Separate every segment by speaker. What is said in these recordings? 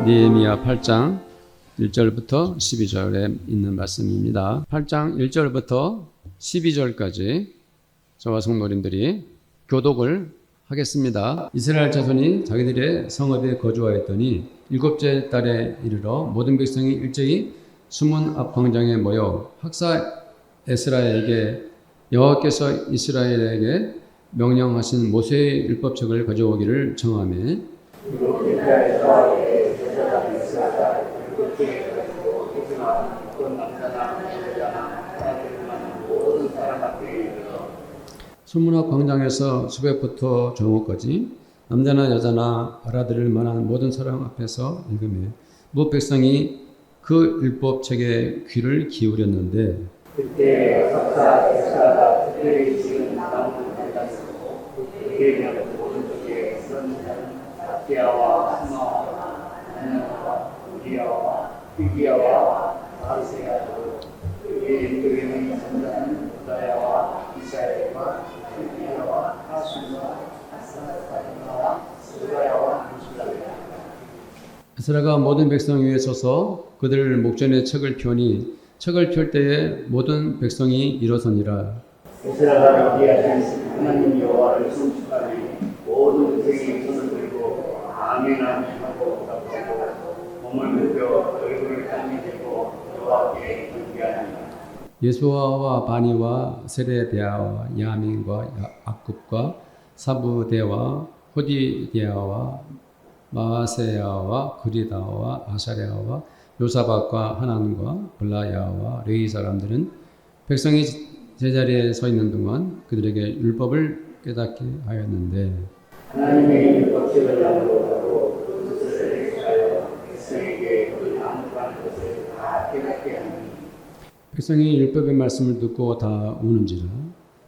Speaker 1: 느헤미야 8장 1절부터 12절에 있는 말씀입니다. 8장 1절부터 12절까지 저와 성도님들이 교독을 하겠습니다. 이스라엘 자손이 자기들의 성읍에 거주하였더니 일곱째 달에 이르러 모든 백성이 일제히 수문 앞 광장에 모여 학사 에스라에게 여호와께서 이스라엘에게 명령하신 모세의 율법책을 가져오기를 청하매 수문 앞 광장에서 수백부터 정오까지 남자나 여자나 알아들을 만한 모든 사람 앞에서 읽으며 무엇 백성이 그 율법책에 귀를 기울였는데
Speaker 2: 그때 석사 에스라가 특별히 지은 나무를 달랐고 그에게 오른쪽에 선 아키야와 스마와 하나와 우리야와 히기야와 바르세야도 그의 왼쪽에는 선자는 부다야와 이사야와 히기야와 하수와 아사사야와 스가야와 무술라야.
Speaker 1: 에스라가 모든 백성 위에 서서 그들 목전에 책을 펴니 책을 펼 때에 모든 백성이 일어서니라.
Speaker 2: 에스라가 얘기하신 하나님 여호와를 송축하니 모든 백성이 손을 들고 아멘 아멘 하고 답하고 몸을 굽혀 얼굴을 땅에 대고 여호와께 경배하니라.
Speaker 1: 예수아와 바니와 세레데아와 야민과 악굽과 사부데와 호디데아와 마세야와 그리다와 아사랴와 요사박과 하난과 블라야와 레위 사람들은 백성이 제자리에 서 있는 동안 그들에게 율법을 깨닫게 하였는데
Speaker 2: 하나님의 율법책을 낭독하고 그 뜻을 행하여 백성에게 그 낭독한 것을 다 깨닫게 하니
Speaker 1: 백성이 율법의 말씀을 듣고 다 우는지라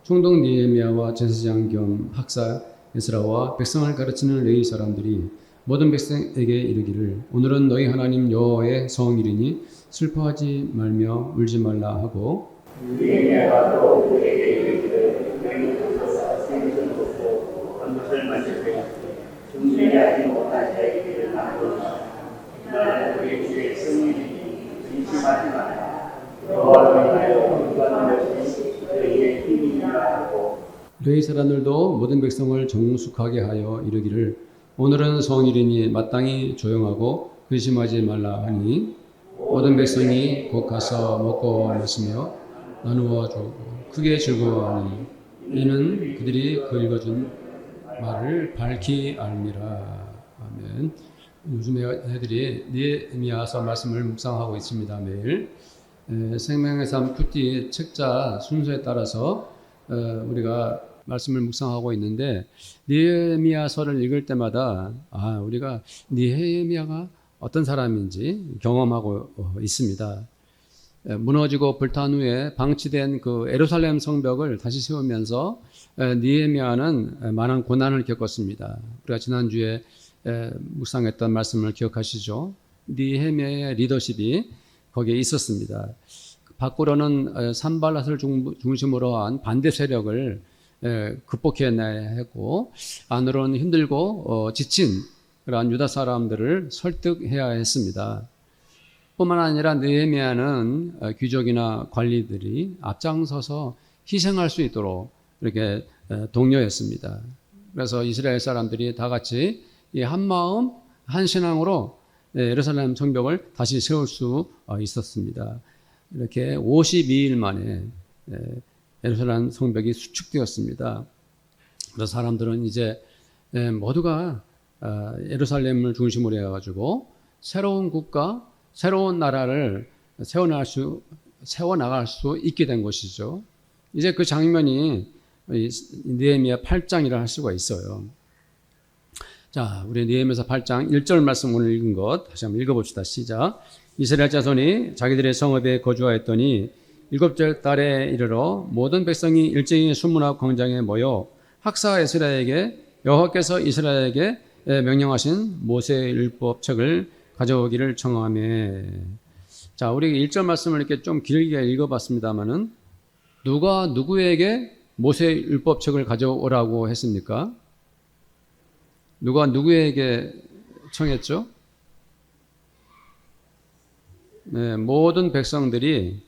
Speaker 1: 총독 느헤미야와 제사장 겸 학사 에스라와 백성을 가르치는 레위 사람들이 모든 백성에게 이르기를 오늘은 너희 하나님 여호와의 성일이니 슬퍼하지 말며 울지 말라 하고
Speaker 2: 느헤미야가 또 그에게 이르기를 너희는 가서 생선 먹고 한 것을 만질 때 준비하지 못한 자의 길을 낭독하라. 나는 우리 주의 성일이니 근심하지 말라. 여호와로 인하여 구원하는 것이 너희의 힘이니라 하고
Speaker 1: 레위 사람들도 모든 백성을 정숙하게 하여 이르기를 오늘은 성일이니 마땅히 조용하고 근심하지 말라 하니 모든 백성이 곧 가서 먹고 마시며 나누어 주고 크게 즐거워하니 이는 그들이 그 읽어준 말을 밝히 알미라. 아멘. 요즘에 애들이 느헤미야서 말씀을 묵상하고 있습니다. 매일 생명의 삶 큐티 책자 순서에 따라서 우리가 말씀을 묵상하고 있는데 느헤미야서를 읽을 때마다 우리가 느헤미야가 어떤 사람인지 경험하고 있습니다. 무너지고 불탄 후에 방치된 그 예루살렘 성벽을 다시 세우면서 느헤미야는 많은 고난을 겪었습니다. 우리가 지난주에 묵상했던 말씀을 기억하시죠? 느헤미야의 리더십이 거기에 있었습니다. 밖으로는 산발랏을 중심으로 한 반대 세력을 극복해내야 하고 안으로는 힘들고 지친 그러한 유다 사람들을 설득해야 했습니다. 뿐만 아니라 느헤미야는 귀족이나 관리들이 앞장서서 희생할 수 있도록 이렇게 독려했습니다. 그래서 이스라엘 사람들이 다 같이 한 마음 한 신앙으로 예루살렘 성벽을 다시 세울 수 있었습니다. 이렇게 52일 만에 예루살렘 성벽이 수축되었습니다. 그래서 사람들은 이제 모두가 예루살렘을 중심으로 해가지고 새로운 국가, 새로운 나라를 세워나갈 수 있게 된 것이죠. 이제 그 장면이 느헤미야 8장이라 할 수가 있어요. 자, 우리 느헤미야서 8장 1절 말씀 오늘 읽은 것 다시 한번 읽어봅시다. 시작. 이스라엘 자손이 자기들의 성읍에 거주하였더니 일곱째 달에 이르러 모든 백성이 일제히 수문 앞 광장에 모여 학사 에스라에게 여호와께서 이스라엘에게 명령하신 모세의 율법책을 가져오기를 청하며. 자, 우리 1절 말씀을 이렇게 좀 길게 읽어봤습니다만은 누가 누구에게 모세의 율법책을 가져오라고 했습니까? 누가 누구에게 청했죠? 모든 백성들이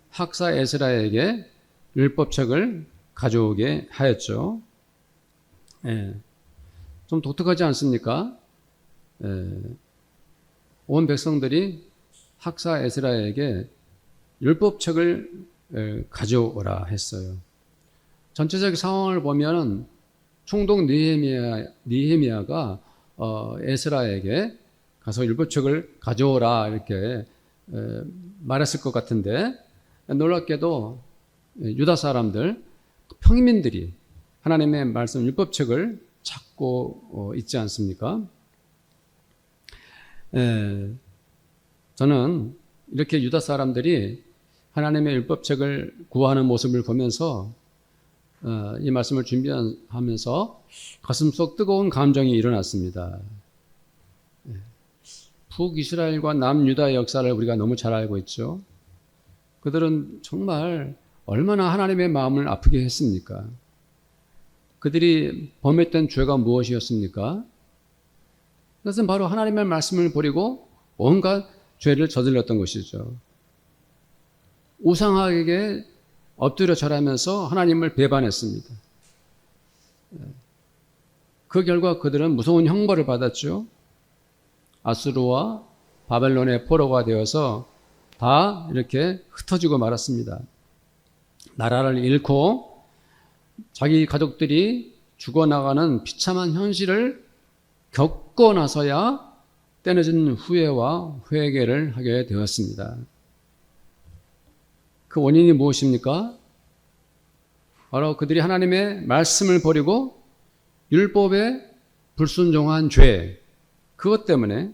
Speaker 1: 학사 에스라에게 율법책을 가져오게 하였죠. 좀 독특하지 않습니까? 온 백성들이 학사 에스라에게 율법책을 가져오라 했어요. 전체적 상황을 보면 총독 느헤미야가 에스라에게 가서 율법책을 가져오라 이렇게 말했을 것 같은데, 놀랍게도 유다 사람들, 평민들이 하나님의 말씀 율법책을 찾고 있지 않습니까? 저는 이렇게 유다 사람들이 하나님의 율법책을 구하는 모습을 보면서 이 말씀을 준비하면서 가슴속 뜨거운 감정이 일어났습니다. 북이스라엘과 남유다의 역사를 우리가 너무 잘 알고 있죠. 그들은 정말 얼마나 하나님의 마음을 아프게 했습니까? 그들이 범했던 죄가 무엇이었습니까? 그것은 바로 하나님의 말씀을 버리고 온갖 죄를 저질렀던 것이죠. 우상에게 엎드려 절하면서 하나님을 배반했습니다. 그 결과 그들은 무서운 형벌을 받았죠. 아수르와 바벨론의 포로가 되어서 다 이렇게 흩어지고 말았습니다. 나라를 잃고 자기 가족들이 죽어나가는 비참한 현실을 겪고 나서야 때늦은 후회와 회개를 하게 되었습니다. 그 원인이 무엇입니까? 바로 그들이 하나님의 말씀을 버리고 율법에 불순종한 죄, 그것 때문에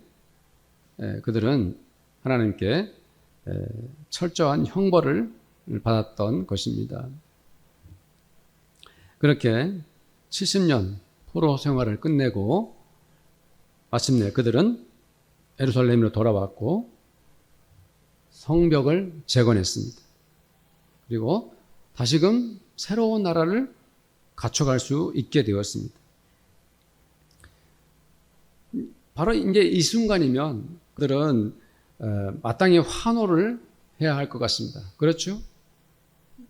Speaker 1: 그들은 하나님께 철저한 형벌을 받았던 것입니다. 그렇게 70년 포로 생활을 끝내고 마침내 그들은 예루살렘으로 돌아왔고 성벽을 재건했습니다. 그리고 다시금 새로운 나라를 갖춰갈 수 있게 되었습니다. 바로 이제 이 순간이면 그들은 마땅히 환호를 해야 할 것 같습니다. 그렇죠?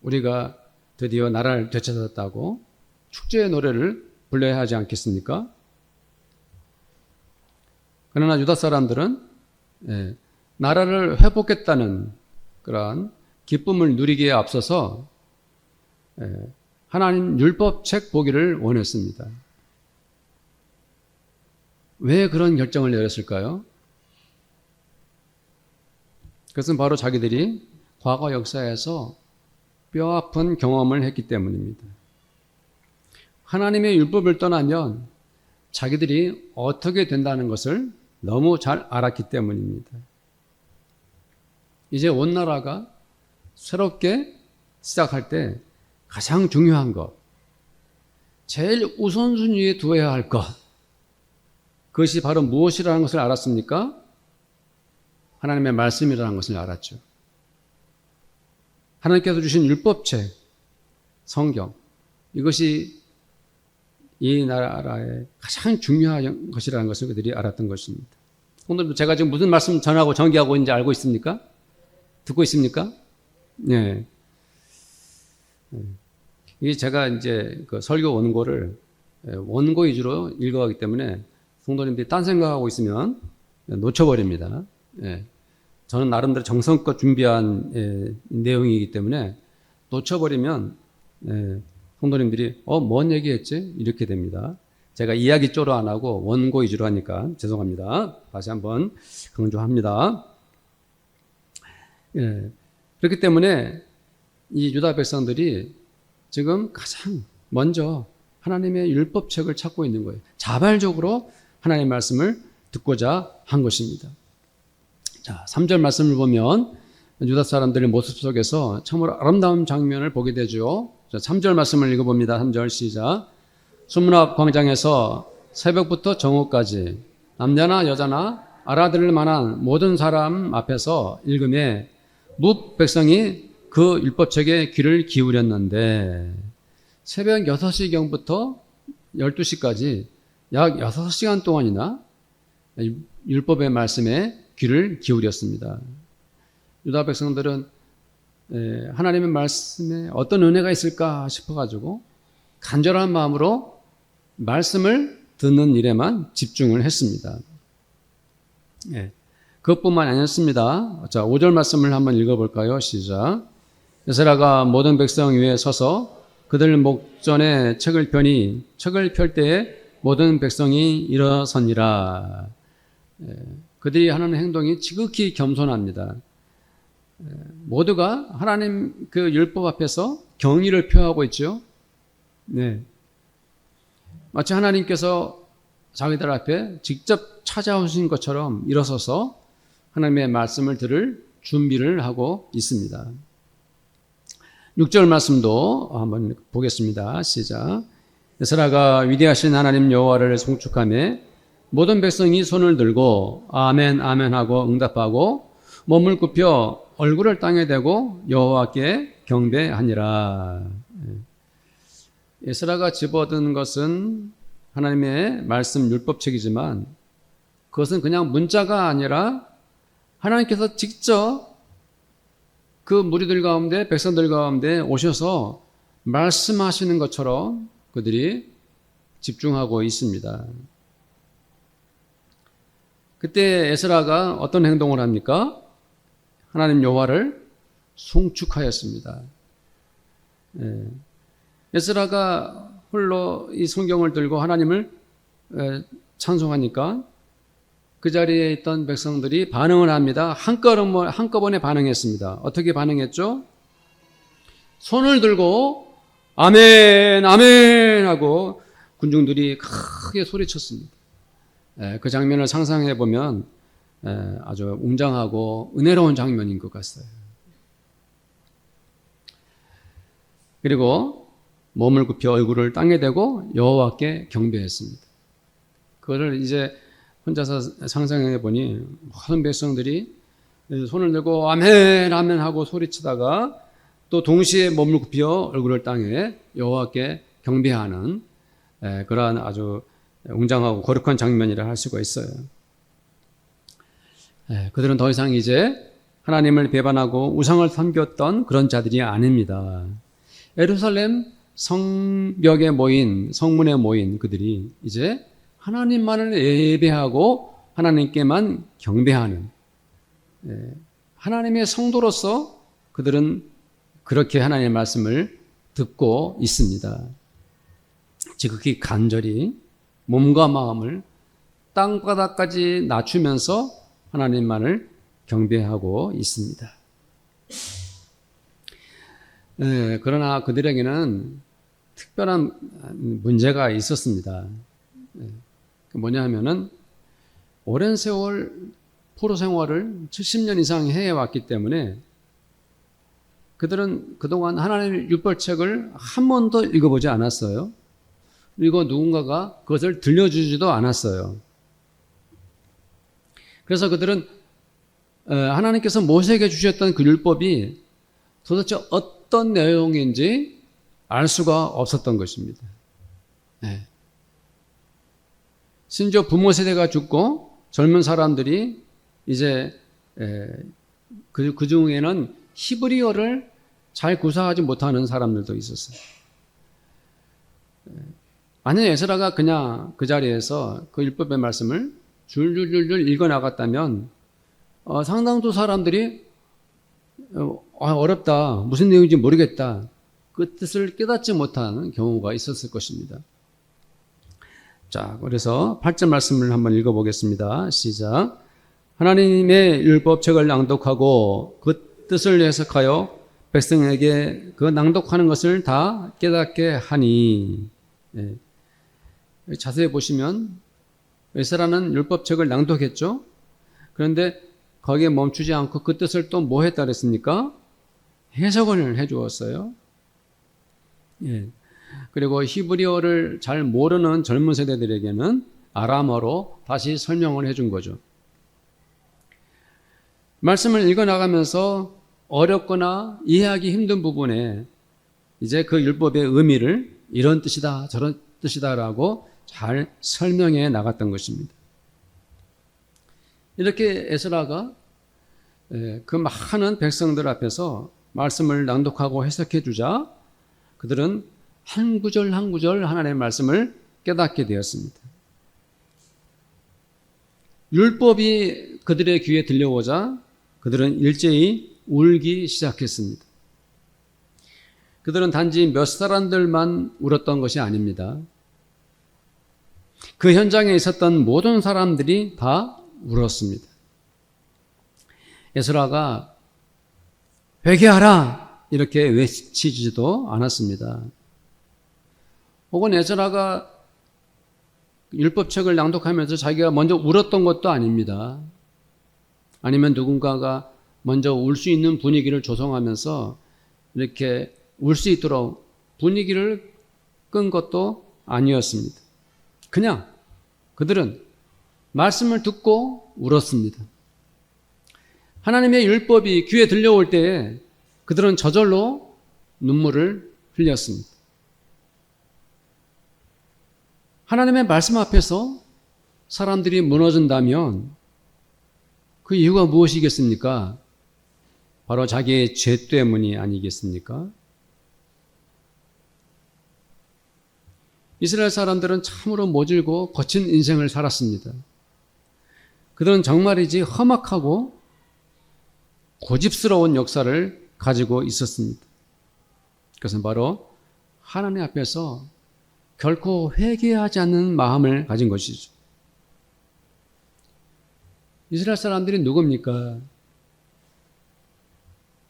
Speaker 1: 우리가 드디어 나라를 되찾았다고 축제의 노래를 불러야 하지 않겠습니까? 그러나 유다 사람들은 나라를 회복했다는 그러한 기쁨을 누리기에 앞서서 하나님 율법책 보기를 원했습니다. 왜 그런 결정을 내렸을까요? 그것은 바로 자기들이 과거 역사에서 뼈아픈 경험을 했기 때문입니다. 하나님의 율법을 떠나면 자기들이 어떻게 된다는 것을 너무 잘 알았기 때문입니다. 이제 온 나라가 새롭게 시작할 때 가장 중요한 것, 제일 우선순위에 두어야 할 것, 그것이 바로 무엇이라는 것을 알았습니까? 하나님의 말씀이라는 것을 알았죠. 하나님께서 주신 율법책, 성경, 이것이 이 나라의 가장 중요한 것이라는 것을 그들이 알았던 것입니다. 오늘 제가 지금 무슨 말씀 전하고 전개하고 있는지 알고 있습니까? 듣고 있습니까? 네. 이 제가 이제 그 설교 원고를 원고 위주로 읽어가기 때문에 성도님들이 딴 생각하고 있으면 놓쳐버립니다. 예. 저는 나름대로 정성껏 준비한 내용이기 때문에 놓쳐버리면 성도님들이 뭔 얘기했지? 이렇게 됩니다. 제가 이야기 쪼로 안 하고 원고 위주로 하니까 죄송합니다. 다시 한번 강조합니다. 예. 그렇기 때문에 이 유다 백성들이 지금 가장 먼저 하나님의 율법책을 찾고 있는 거예요. 자발적으로 하나님의 말씀을 듣고자 한 것입니다. 자, 3절 말씀을 보면 유다 사람들의 모습 속에서 참으로 아름다운 장면을 보게 되죠. 자, 3절 말씀을 읽어봅니다. 3절 시작. 수문 앞 광장에서 새벽부터 정오까지 남자나 여자나 알아들을 만한 모든 사람 앞에서 읽음에 뭇 백성이 그 율법책에 귀를 기울였는데 새벽 6시경부터 12시까지 약 6시간 동안이나 율법의 말씀에 귀를 기울였습니다. 유다 백성들은 하나님의 말씀에 어떤 은혜가 있을까 싶어가지고 간절한 마음으로 말씀을 듣는 일에만 집중을 했습니다. 그것뿐만 아니었습니다. 자, 5절 말씀을 한번 읽어볼까요? 시작. 에스라가 모든 백성 위에 서서 그들 목전에 책을 펴니 책을 펼 때에 모든 백성이 일어서니라. 그들이 하는 행동이 지극히 겸손합니다. 모두가 하나님 그 율법 앞에서 경의를 표하고 있죠. 네. 마치 하나님께서 자기들 앞에 직접 찾아오신 것처럼 일어서서 하나님의 말씀을 들을 준비를 하고 있습니다. 6절 말씀도 한번 보겠습니다. 시작. 에스라가 위대하신 하나님 여호와를 송축하며 모든 백성이 손을 들고 아멘 아멘 하고 응답하고 몸을 굽혀 얼굴을 땅에 대고 여호와께 경배하니라. 에스라가 집어든 것은 하나님의 말씀 율법책이지만 그것은 그냥 문자가 아니라 하나님께서 직접 그 무리들 가운데 백성들 가운데 오셔서 말씀하시는 것처럼 그들이 집중하고 있습니다. 그때 에스라가 어떤 행동을 합니까? 하나님 여호와를 송축하였습니다. 에스라가 홀로 이 성경을 들고 하나님을 찬송하니까 그 자리에 있던 백성들이 반응을 합니다. 한꺼번에 반응했습니다. 어떻게 반응했죠? 손을 들고 아멘 아멘 하고 군중들이 크게 소리쳤습니다. 그 장면을 상상해 보면 아주 웅장하고 은혜로운 장면인 것 같아요. 그리고 몸을 굽혀 얼굴을 땅에 대고 여호와께 경배했습니다. 그거를 이제 혼자서 상상해 보니 모든 백성들이 손을 들고 아멘 아멘 하고 소리치다가 또 동시에 몸을 굽혀 얼굴을 땅에 여호와께 경배하는 그러한 아주 웅장하고 거룩한 장면이라 할 수가 있어요. 그들은 더 이상 이제 하나님을 배반하고 우상을 섬겼던 그런 자들이 아닙니다. 예루살렘 성벽에 모인, 성문에 모인 그들이 이제 하나님만을 예배하고 하나님께만 경배하는 하나님의 성도로서 그들은 그렇게 하나님의 말씀을 듣고 있습니다. 지극히 간절히 몸과 마음을 땅바닥까지 낮추면서 하나님만을 경배하고 있습니다. 그러나 그들에게는 특별한 문제가 있었습니다. 뭐냐 하면은 오랜 세월 포로 생활을 70년 이상 해왔기 때문에 그들은 그동안 하나님의 율법책을 한 번도 읽어보지 않았어요. 그리고 누군가가 그것을 들려주지도 않았어요. 그래서 그들은 하나님께서 모세에게 주셨던 그 율법이 도대체 어떤 내용인지 알 수가 없었던 것입니다. 심지어 부모 세대가 죽고 젊은 사람들이 이제 그 중에는 히브리어를 잘 구사하지 못하는 사람들도 있었어요. 만약 에스라가 그냥 그 자리에서 그 율법의 말씀을 줄줄줄줄 읽어 나갔다면 상당수 사람들이 어렵다, 무슨 내용인지 모르겠다, 그 뜻을 깨닫지 못하는 경우가 있었을 것입니다. 자, 그래서 8절 말씀을 한번 읽어보겠습니다. 시작. 하나님의 율법책을 낭독하고 그 뜻을 해석하여 백성에게 그 낭독하는 것을 다 깨닫게 하니. 자세히 보시면 에스라는 율법책을 낭독했죠. 그런데 거기에 멈추지 않고 그 뜻을 또 뭐 했다 그랬습니까? 해석을 해 주었어요. 그리고 히브리어를 잘 모르는 젊은 세대들에게는 아람어로 다시 설명을 해준 거죠. 말씀을 읽어나가면서 어렵거나 이해하기 힘든 부분에 이제 그 율법의 의미를 이런 뜻이다 저런 뜻이다라고 잘 설명해 나갔던 것입니다. 이렇게 에스라가 그 많은 백성들 앞에서 말씀을 낭독하고 해석해 주자 그들은 한 구절 한 구절 하나님의 말씀을 깨닫게 되었습니다. 율법이 그들의 귀에 들려오자 그들은 일제히 울기 시작했습니다. 그들은 단지 몇 사람들만 울었던 것이 아닙니다. 그 현장에 있었던 모든 사람들이 다 울었습니다. 에스라가 회개하라 이렇게 외치지도 않았습니다. 혹은 에스라가 율법책을 낭독하면서 자기가 먼저 울었던 것도 아닙니다. 아니면 누군가가 먼저 울 수 있는 분위기를 조성하면서 이렇게 울 수 있도록 분위기를 끈 것도 아니었습니다. 그냥 그들은 말씀을 듣고 울었습니다. 하나님의 율법이 귀에 들려올 때에 그들은 저절로 눈물을 흘렸습니다. 하나님의 말씀 앞에서 사람들이 무너진다면 그 이유가 무엇이겠습니까? 바로 자기의 죄 때문이 아니겠습니까? 이스라엘 사람들은 참으로 모질고 거친 인생을 살았습니다. 그들은 정말이지 험악하고 고집스러운 역사를 가지고 있었습니다. 그것은 바로 하나님 앞에서 결코 회개하지 않는 마음을 가진 것이죠. 이스라엘 사람들이 누굽니까?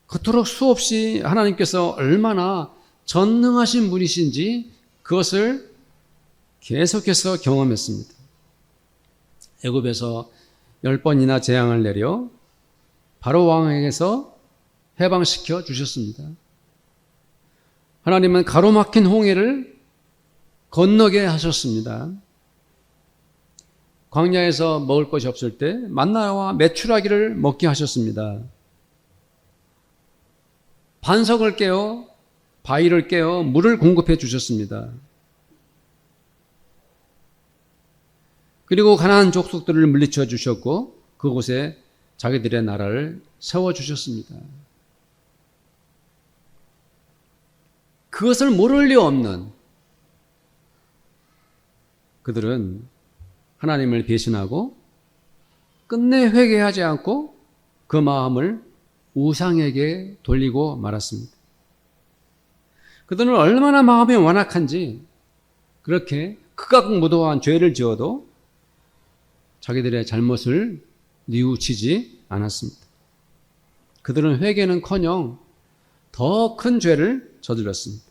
Speaker 1: 그토록 수없이 하나님께서 얼마나 전능하신 분이신지 그것을 계속해서 경험했습니다. 애굽에서 10번이나 재앙을 내려 바로 왕에게서 해방시켜 주셨습니다. 하나님은 가로막힌 홍해를 건너게 하셨습니다. 광야에서 먹을 것이 없을 때 만나와 메추라기를 먹게 하셨습니다. 반석을 깨어 바위를 깨어 물을 공급해 주셨습니다. 그리고 가나안 족속들을 물리쳐 주셨고 그곳에 자기들의 나라를 세워 주셨습니다. 그것을 모를 리 없는 그들은 하나님을 배신하고 끝내 회개하지 않고 그 마음을 우상에게 돌리고 말았습니다. 그들은 얼마나 마음이 완악한지 그렇게 극악무도한 죄를 지어도 자기들의 잘못을 뉘우치지 않았습니다. 그들은 회개는커녕 더 큰 죄를 저질렀습니다.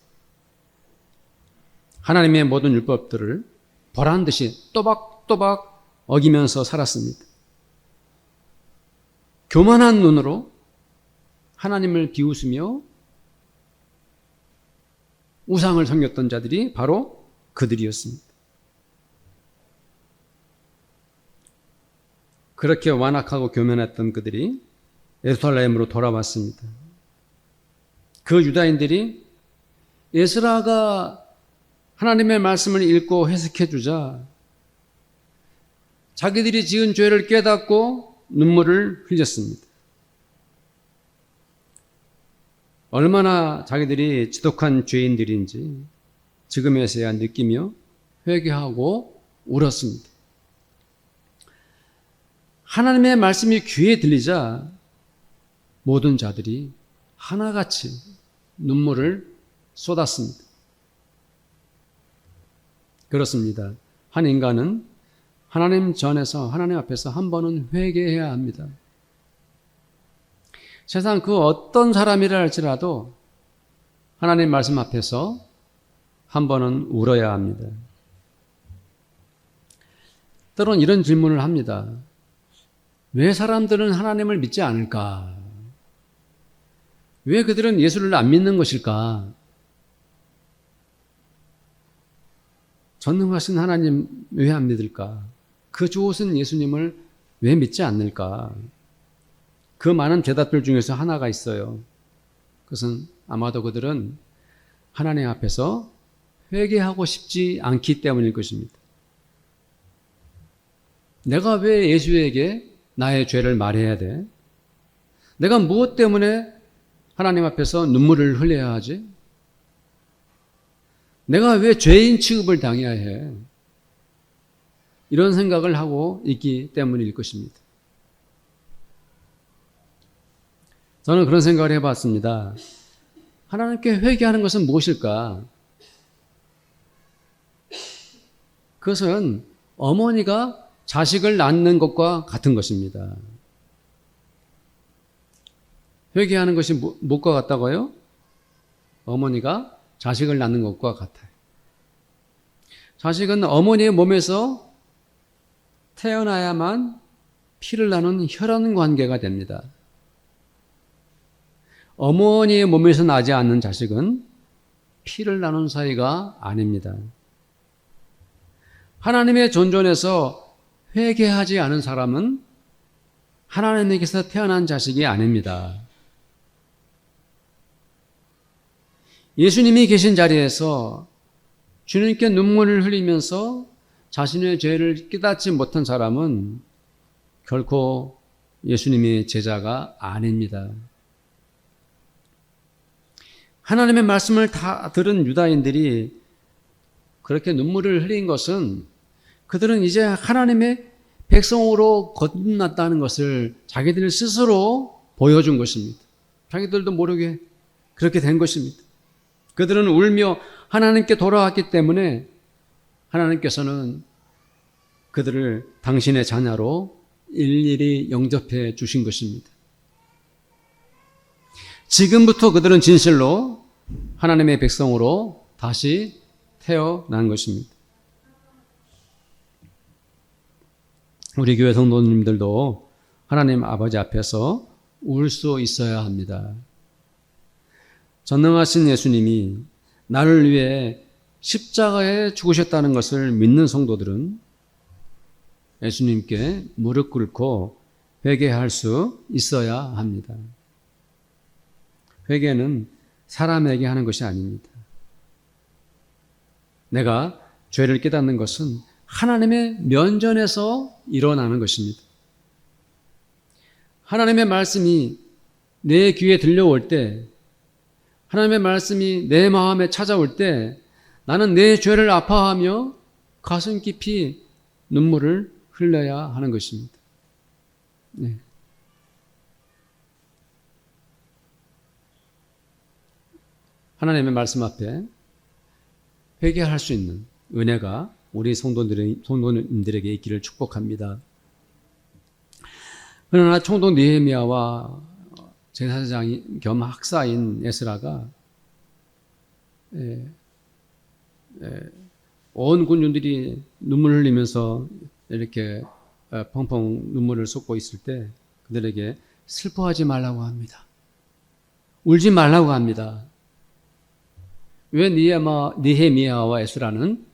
Speaker 1: 하나님의 모든 율법들을 보란 듯이 또박또박 어기면서 살았습니다. 교만한 눈으로 하나님을 비웃으며 우상을 섬겼던 자들이 바로 그들이었습니다. 그렇게 완악하고 교만했던 그들이 예루살렘으로 돌아왔습니다. 그 유다인들이 에스라가 하나님의 말씀을 읽고 해석해 주자 자기들이 지은 죄를 깨닫고 눈물을 흘렸습니다. 얼마나 자기들이 지독한 죄인들인지 지금에서야 느끼며 회개하고 울었습니다. 하나님의 말씀이 귀에 들리자 모든 자들이 하나같이 눈물을 쏟았습니다. 그렇습니다. 한 인간은 하나님 전에서 하나님 앞에서 한 번은 회개해야 합니다. 세상 그 어떤 사람이라 할지라도 하나님 말씀 앞에서 한 번은 울어야 합니다. 때론 이런 질문을 합니다. 왜 사람들은 하나님을 믿지 않을까? 왜 그들은 예수를 안 믿는 것일까? 전능하신 하나님 왜 안 믿을까? 그 좋으신 예수님을 왜 믿지 않을까? 그 많은 대답들 중에서 하나가 있어요. 그것은 아마도 그들은 하나님 앞에서 회개하고 싶지 않기 때문일 것입니다. 내가 왜 예수에게 나의 죄를 말해야 돼? 내가 무엇 때문에 하나님 앞에서 눈물을 흘려야 하지? 내가 왜 죄인 취급을 당해야 해? 이런 생각을 하고 있기 때문일 것입니다. 저는 그런 생각을 해봤습니다. 하나님께 회개하는 것은 무엇일까? 그것은 어머니가 자식을 낳는 것과 같은 것입니다. 회개하는 것이 무엇과 같다고요? 어머니가 자식을 낳는 것과 같아요. 자식은 어머니의 몸에서 태어나야만 피를 나눈 혈연 관계가 됩니다. 어머니의 몸에서 나지 않는 자식은 피를 나눈 사이가 아닙니다. 하나님의 존존에서 회개하지 않은 사람은 하나님에게서 태어난 자식이 아닙니다. 예수님이 계신 자리에서 주님께 눈물을 흘리면서 자신의 죄를 깨닫지 못한 사람은 결코 예수님의 제자가 아닙니다. 하나님의 말씀을 다 들은 유다인들이 그렇게 눈물을 흘린 것은 그들은 이제 하나님의 백성으로 거듭났다는 것을 자기들 스스로 보여준 것입니다. 자기들도 모르게 그렇게 된 것입니다. 그들은 울며 하나님께 돌아왔기 때문에 하나님께서는 그들을 당신의 자녀로 일일이 영접해 주신 것입니다. 지금부터 그들은 진실로 하나님의 백성으로 다시 태어난 것입니다. 우리 교회 성도님들도 하나님 아버지 앞에서 울 수 있어야 합니다. 전능하신 예수님이 나를 위해 십자가에 죽으셨다는 것을 믿는 성도들은 예수님께 무릎 꿇고 회개할 수 있어야 합니다. 회개는 사람에게 하는 것이 아닙니다. 내가 죄를 깨닫는 것은 하나님의 면전에서 일어나는 것입니다. 하나님의 말씀이 내 귀에 들려올 때, 하나님의 말씀이 내 마음에 찾아올 때 나는 내 죄를 아파하며 가슴 깊이 눈물을 흘려야 하는 것입니다. 네. 하나님의 말씀 앞에 회개할 수 있는 은혜가 우리 성도님들에게 있기를 축복합니다. 그러나 총독 느헤미야와 제사장 겸 학사인 에스라가 온 군중들이 눈물 흘리면서 이렇게 펑펑 눈물을 쏟고 있을 때 그들에게 슬퍼하지 말라고 합니다. 울지 말라고 합니다. 왜 느헤미야와 에스라는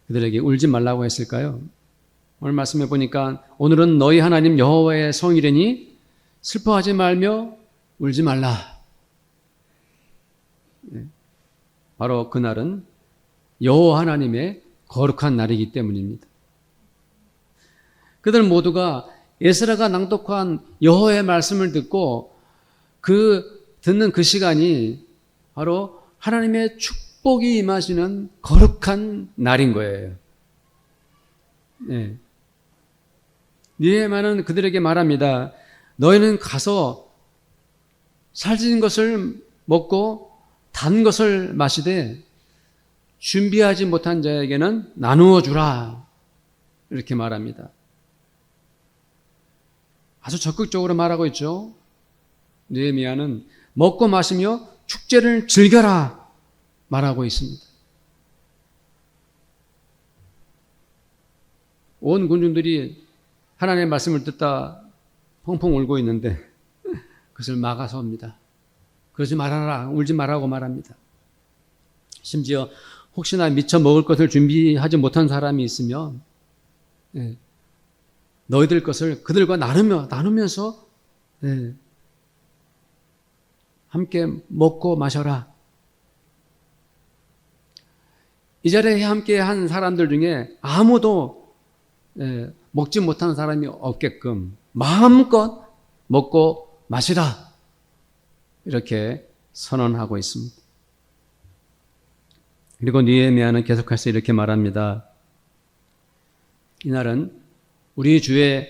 Speaker 1: 그들에게 울지 말라고 했을까요? 오늘 말씀해 보니까 오늘은 너희 하나님 여호와의 성일이니 슬퍼하지 말며 울지 말라. 바로 그날은 여호와 하나님의 거룩한 날이기 때문입니다. 그들 모두가 에스라가 낭독한 여호와의 말씀을 듣고 듣는 그 시간이 바로 하나님의 축복이 임하시는 거룩한 날인 거예요. 네. 느헤미야는 그들에게 말합니다. 너희는 가서 살찐 것을 먹고 단 것을 마시되 준비하지 못한 자에게는 나누어 주라. 이렇게 말합니다. 아주 적극적으로 말하고 있죠. 느헤미야는 먹고 마시며 축제를 즐겨라 말하고 있습니다. 온 군중들이 하나님의 말씀을 듣다 펑펑 울고 있는데 그것을 막아섭니다. 그러지 말아라, 울지 말라고 말합니다. 심지어 혹시나 미처 먹을 것을 준비하지 못한 사람이 있으면 너희들 것을 그들과 나누면서 함께 먹고 마셔라. 이 자리에 함께 한 사람들 중에 아무도 먹지 못한 사람이 없게끔 마음껏 먹고 마시라. 이렇게 선언하고 있습니다. 그리고 느헤미야는 계속해서 이렇게 말합니다. 이날은 우리 주의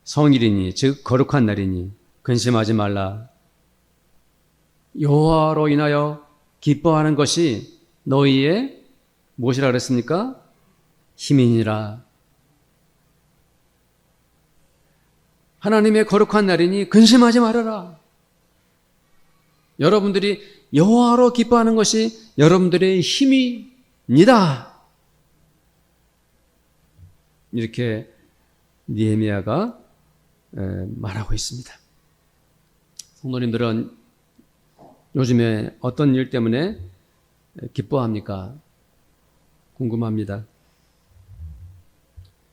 Speaker 1: 성일이니 즉 거룩한 날이니 근심하지 말라. 여호와로 인하여 기뻐하는 것이 너희의 무엇이라 그랬습니까? 힘이니라. 하나님의 거룩한 날이니 근심하지 말아라. 여러분들이 여호와로 기뻐하는 것이 여러분들의 힘입니다. 이렇게 느헤미야가 말하고 있습니다. 성도님들은 요즘에 어떤 일 때문에 기뻐합니까? 궁금합니다.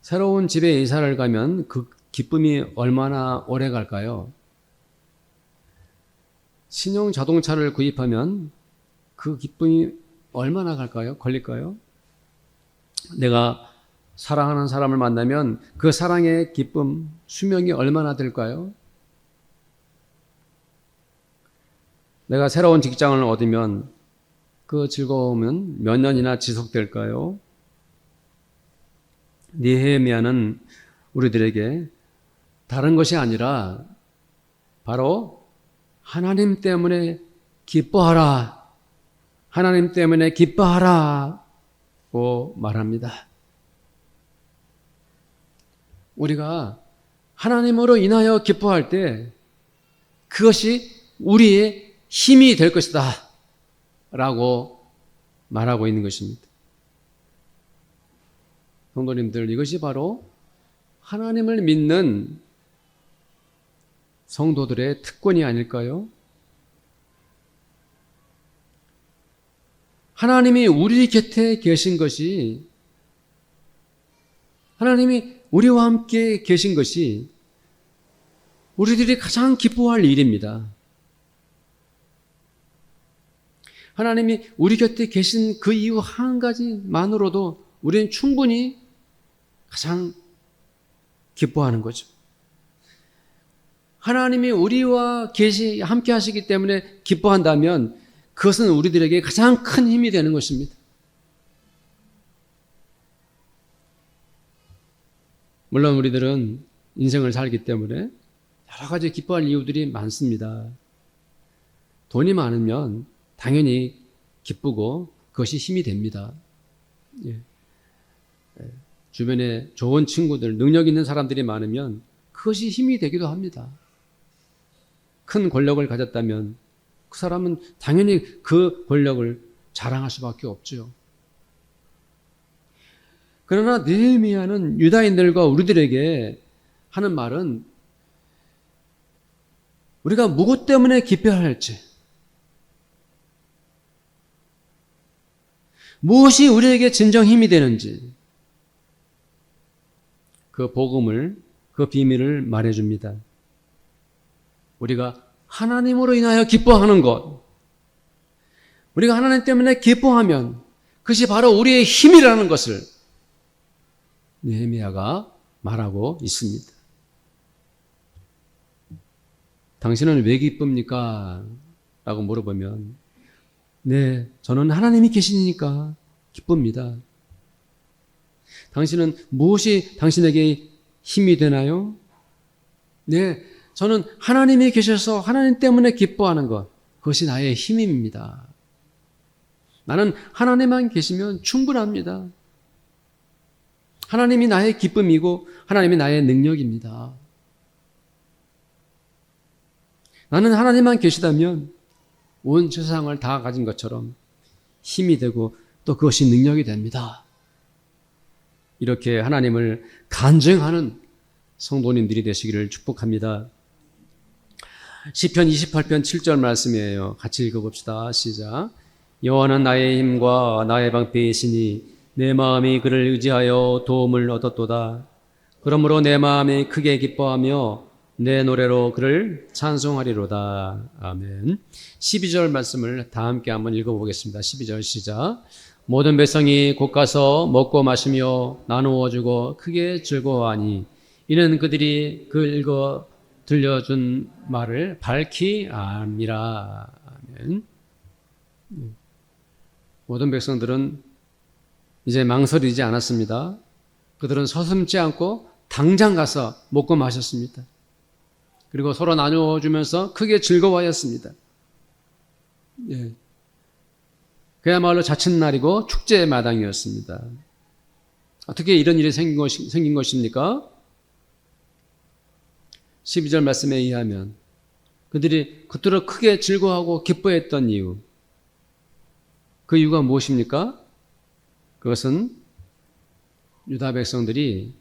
Speaker 1: 새로운 집에 이사를 가면 그 기쁨이 얼마나 오래 갈까요? 신형 자동차를 구입하면 그 기쁨이 얼마나 갈까요? 걸릴까요? 내가 사랑하는 사람을 만나면 그 사랑의 기쁨, 수명이 얼마나 될까요? 내가 새로운 직장을 얻으면 그 즐거움은 몇 년이나 지속될까요? 느헤미야는 우리들에게 다른 것이 아니라 바로 하나님 때문에 기뻐하라. 하나님 때문에 기뻐하라고 말합니다. 우리가 하나님으로 인하여 기뻐할 때 그것이 우리의 힘이 될 것이다 라고 말하고 있는 것입니다. 성도님들, 이것이 바로 하나님을 믿는 성도들의 특권이 아닐까요? 하나님이 우리 곁에 계신 것이, 하나님이 우리와 함께 계신 것이 우리들이 가장 기뻐할 일입니다. 하나님이 우리 곁에 계신 그 이유 한 가지만으로도 우리는 충분히 가장 기뻐하는 거죠. 하나님이 우리와 함께 하시기 때문에 기뻐한다면 그것은 우리들에게 가장 큰 힘이 되는 것입니다. 물론 우리들은 인생을 살기 때문에 여러 가지 기뻐할 이유들이 많습니다. 돈이 많으면 당연히 기쁘고 그것이 힘이 됩니다. 예. 주변에 좋은 친구들, 능력 있는 사람들이 많으면 그것이 힘이 되기도 합니다. 큰 권력을 가졌다면 그 사람은 당연히 그 권력을 자랑할 수밖에 없죠. 그러나 느헤미야는 유다인들과 우리들에게 하는 말은 우리가 무엇 때문에 기뻐할지, 무엇이 우리에게 진정 힘이 되는지 그 복음을, 그 비밀을 말해줍니다. 우리가 하나님으로 인하여 기뻐하는 것, 우리가 하나님 때문에 기뻐하면 그것이 바로 우리의 힘이라는 것을 느헤미야가 말하고 있습니다. 당신은 왜 기쁩니까? 라고 물어보면 네, 저는 하나님이 계시니까 기쁩니다. 당신은 무엇이 당신에게 힘이 되나요? 네, 저는 하나님이 계셔서 하나님 때문에 기뻐하는 것, 그것이 나의 힘입니다. 나는 하나님만 계시면 충분합니다. 하나님이 나의 기쁨이고 하나님이 나의 능력입니다. 나는 하나님만 계시다면 온 세상을 다 가진 것처럼 힘이 되고 또 그것이 능력이 됩니다. 이렇게 하나님을 간증하는 성도님들이 되시기를 축복합니다. 시편 28편 7절 말씀이에요. 같이 읽어봅시다. 시작. 여호와는 나의 힘과 나의 방패이시니 내 마음이 그를 의지하여 도움을 얻었도다. 그러므로 내 마음이 크게 기뻐하며 내 노래로 그를 찬송하리로다. 아멘. 12절 말씀을 다 함께 한번 읽어보겠습니다. 12절 시작. 모든 백성이 곧 가서 먹고 마시며 나누어 주고 크게 즐거워하니 이는 그들이 들려준 말을 밝히 압니다. 아멘. 모든 백성들은 이제 망설이지 않았습니다. 그들은 서슴지 않고 당장 가서 먹고 마셨습니다. 그리고 서로 나누어주면서 크게 즐거워하였습니다. 예. 그야말로 자칫날이고 축제의 마당이었습니다. 어떻게 이런 일이 생긴 것입니까? 12절 말씀에 의하면 그들이 그토록 크게 즐거워하고 기뻐했던 이유, 그 이유가 무엇입니까? 그것은 유다 백성들이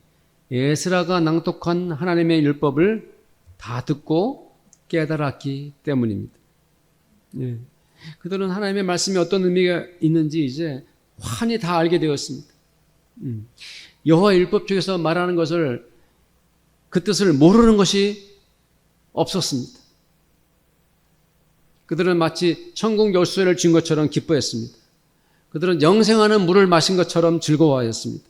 Speaker 1: 에스라가 낭독한 하나님의 율법을 다 듣고 깨달았기 때문입니다. 예. 그들은 하나님의 말씀이 어떤 의미가 있는지 이제 환히 다 알게 되었습니다. 여호와 율법 중에서 말하는 것을 그 뜻을 모르는 것이 없었습니다. 그들은 마치 천국 열쇠를 쥔 것처럼 기뻐했습니다. 그들은 영생하는 물을 마신 것처럼 즐거워하였습니다.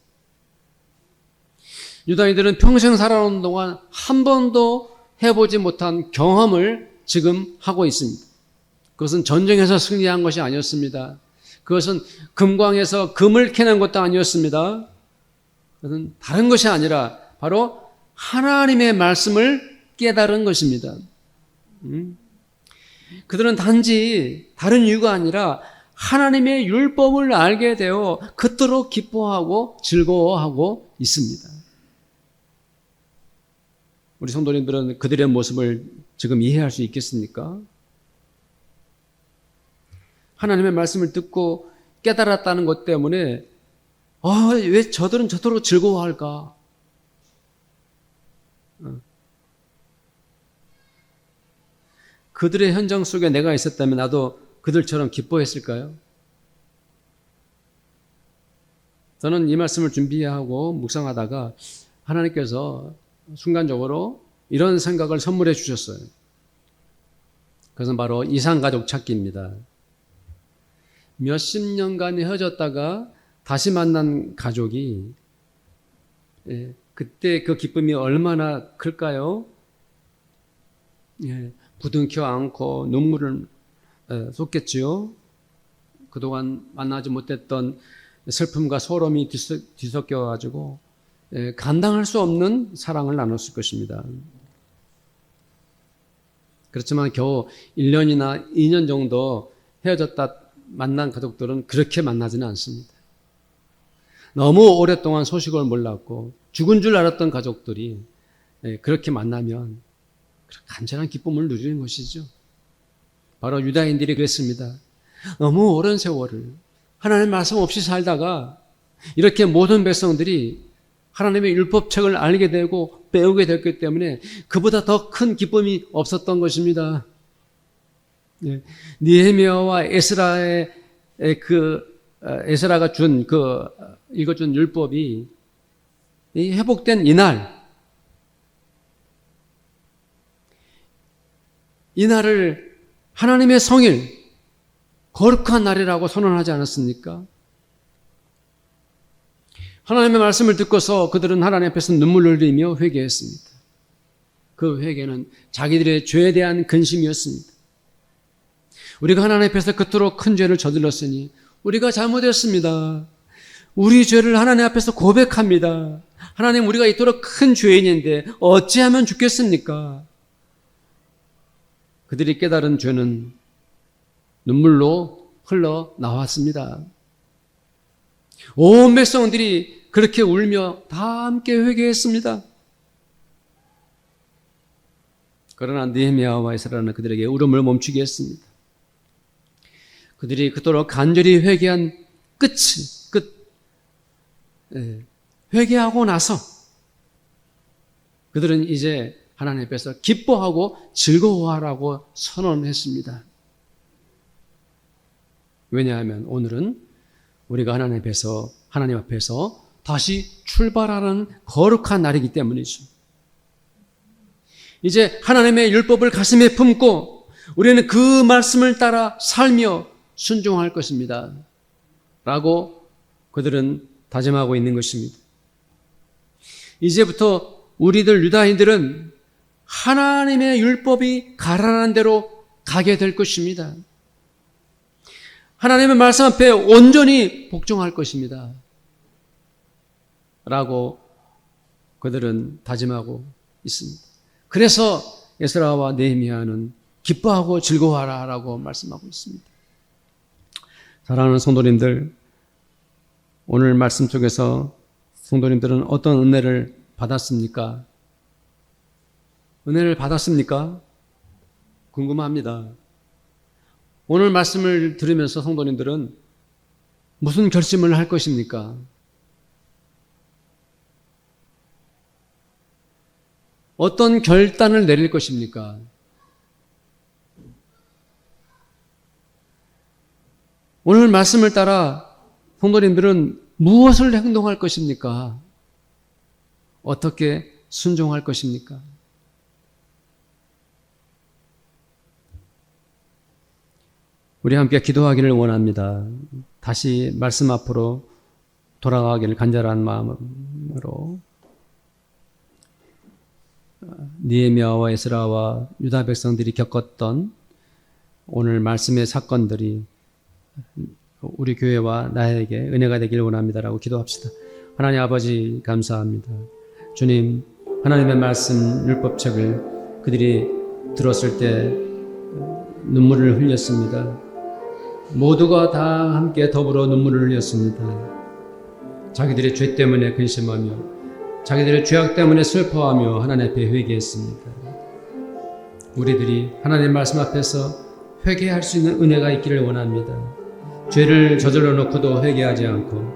Speaker 1: 유다인들은 평생 살아온 동안 한 번도 해보지 못한 경험을 지금 하고 있습니다. 그것은 전쟁에서 승리한 것이 아니었습니다. 그것은 금광에서 금을 캐낸 것도 아니었습니다. 그것은 다른 것이 아니라 바로 하나님의 말씀을 깨달은 것입니다. 그들은 단지 다른 이유가 아니라 하나님의 율법을 알게 되어 그토록 기뻐하고 즐거워하고 있습니다. 우리 성도님들은 그들의 모습을 지금 이해할 수 있겠습니까? 하나님의 말씀을 듣고 깨달았다는 것 때문에 왜 저들은 저토록 즐거워할까? 그들의 현장 속에 내가 있었다면 나도 그들처럼 기뻐했을까요? 저는 이 말씀을 준비하고 묵상하다가 하나님께서 순간적으로 이런 생각을 선물해 주셨어요. 그것은 바로 이산가족 찾기입니다. 몇십 년간 헤어졌다가 다시 만난 가족이 그때 그 기쁨이 얼마나 클까요? 부둥켜 안고 눈물을 쏟겠지요. 그동안 만나지 못했던 슬픔과 소름이 뒤섞여가지고 감당할 수 없는 사랑을 나눴을 것입니다. 그렇지만 겨우 1년이나 2년 정도 헤어졌다 만난 가족들은 그렇게 만나지는 않습니다. 너무 오랫동안 소식을 몰랐고 죽은 줄 알았던 가족들이 그렇게 만나면 간절한 기쁨을 누리는 것이죠. 바로 유다인들이 그랬습니다. 너무 오랜 세월을 하나님의 말씀 없이 살다가 이렇게 모든 백성들이 하나님의 율법책을 알게 되고 배우게 됐기 때문에 그보다 더 큰 기쁨이 없었던 것입니다. 느헤미야와 에스라의 에스라가 읽어준 율법이 회복된 이날을 하나님의 성일, 거룩한 날이라고 선언하지 않았습니까? 하나님의 말씀을 듣고서 그들은 하나님 앞에서 눈물을 흘리며 회개했습니다. 그 회개는 자기들의 죄에 대한 근심이었습니다. 우리가 하나님 앞에서 그토록 큰 죄를 저질렀으니 우리가 잘못했습니다. 우리 죄를 하나님 앞에서 고백합니다. 하나님, 우리가 이토록 큰 죄인인데 어찌하면 죽겠습니까? 그들이 깨달은 죄는 눈물로 흘러 나왔습니다. 온 백성들이 그렇게 울며 다 함께 회개했습니다. 그러나 느헤미야와 에스라는 그들에게 울음을 멈추게 했습니다. 그들이 그토록 간절히 회개한 회개하고 나서 그들은 이제 하나님 앞에서 기뻐하고 즐거워하라고 선언했습니다. 왜냐하면 오늘은 우리가 하나님 앞에서 다시 출발하는 거룩한 날이기 때문이죠. 이제 하나님의 율법을 가슴에 품고 우리는 그 말씀을 따라 살며 순종할 것입니다. 라고 그들은 다짐하고 있는 것입니다. 이제부터 우리들 유다인들은 하나님의 율법이 가라는 대로 가게 될 것입니다. 하나님의 말씀 앞에 온전히 복종할 것입니다. 라고 그들은 다짐하고 있습니다. 그래서 에스라와 느헤미야는 기뻐하고 즐거워하라 라고 말씀하고 있습니다. 사랑하는 성도님들, 오늘 말씀 속에서 성도님들은 어떤 은혜를 받았습니까? 은혜를 받았습니까? 궁금합니다. 오늘 말씀을 들으면서 성도님들은 무슨 결심을 할 것입니까? 어떤 결단을 내릴 것입니까? 오늘 말씀을 따라 성도님들은 무엇을 행동할 것입니까? 어떻게 순종할 것입니까? 우리 함께 기도하기를 원합니다. 다시 말씀 앞으로 돌아가기를 간절한 마음으로 느헤미야와 에스라와 유다 백성들이 겪었던 오늘 말씀의 사건들이 우리 교회와 나에게 은혜가 되기를 원합니다라고 기도합시다. 하나님 아버지 감사합니다. 주님, 하나님의 말씀 율법책을 그들이 들었을 때 눈물을 흘렸습니다. 모두가 다 함께 더불어 눈물을 흘렸습니다. 자기들의 죄 때문에 근심하며 자기들의 죄악 때문에 슬퍼하며 하나님 앞에 회개했습니다. 우리들이 하나님 말씀 앞에서 회개할 수 있는 은혜가 있기를 원합니다. 죄를 저질러 놓고도 회개하지 않고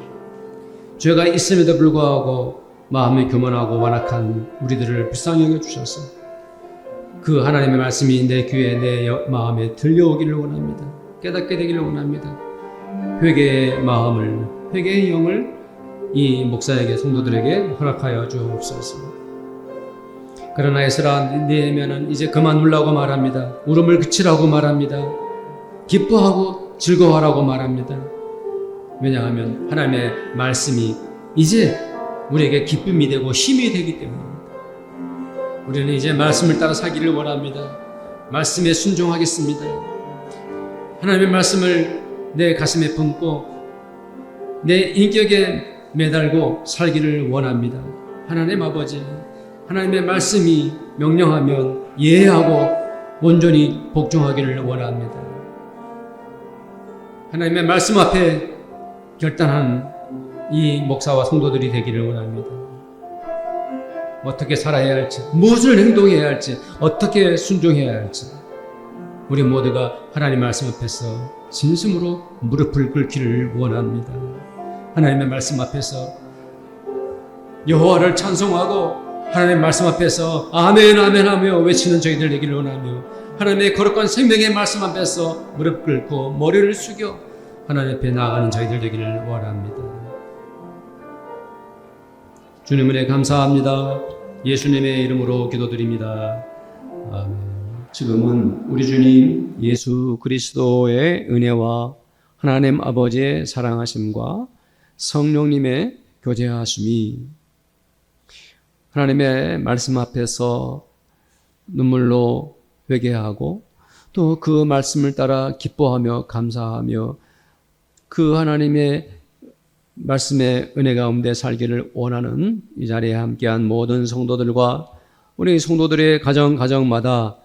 Speaker 1: 죄가 있음에도 불구하고 마음이 교만하고 완악한 우리들을 불쌍히 여겨주셔서 그 하나님의 말씀이 내 귀에 내 마음에 들려오기를 원합니다. 깨닫게 되기를 원합니다. 회개의 마음을, 회개의 영을 이 목사에게, 성도들에게 허락하여 주옵소서. 그러나 에스라 느헤미야는 이제 그만 울라고 말합니다. 울음을 그치라고 말합니다. 기뻐하고 즐거워하라고 말합니다. 왜냐하면 하나님의 말씀이 이제 우리에게 기쁨이 되고 힘이 되기 때문입니다. 우리는 이제 말씀을 따라 살기를 원합니다. 말씀에 순종하겠습니다. 하나님의 말씀을 내 가슴에 품고 내 인격에 매달고 살기를 원합니다. 하나님 아버지, 하나님의 말씀이 명령하면 예하고 온전히 복종하기를 원합니다. 하나님의 말씀 앞에 결단한 이 목사와 성도들이 되기를 원합니다. 어떻게 살아야 할지, 무엇을 행동해야 할지, 어떻게 순종해야 할지 우리 모두가 하나님 말씀 앞에서 진심으로 무릎을 꿇기를 원합니다. 하나님의 말씀 앞에서 여호와를 찬송하고 하나님의 말씀 앞에서 아멘 아멘 하며 외치는 저희들 되기를 원하며 하나님의 거룩한 생명의 말씀 앞에서 무릎 꿇고 머리를 숙여 하나님 앞에 나아가는 저희들 되기를 원합니다. 주님 은혜 감사합니다. 예수님의 이름으로 기도드립니다. 아멘. 지금은 우리 주님 예수 그리스도의 은혜와 하나님 아버지의 사랑하심과 성령님의 교제하심이 하나님의 말씀 앞에서 눈물로 회개하고 또 그 말씀을 따라 기뻐하며 감사하며 그 하나님의 말씀의 은혜 가운데 살기를 원하는 이 자리에 함께한 모든 성도들과 우리 성도들의 가정마다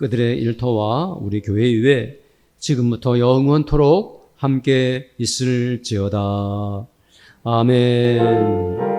Speaker 1: 그들의 일터와 우리 교회 위에 지금부터 영원토록 함께 있을지어다. 아멘.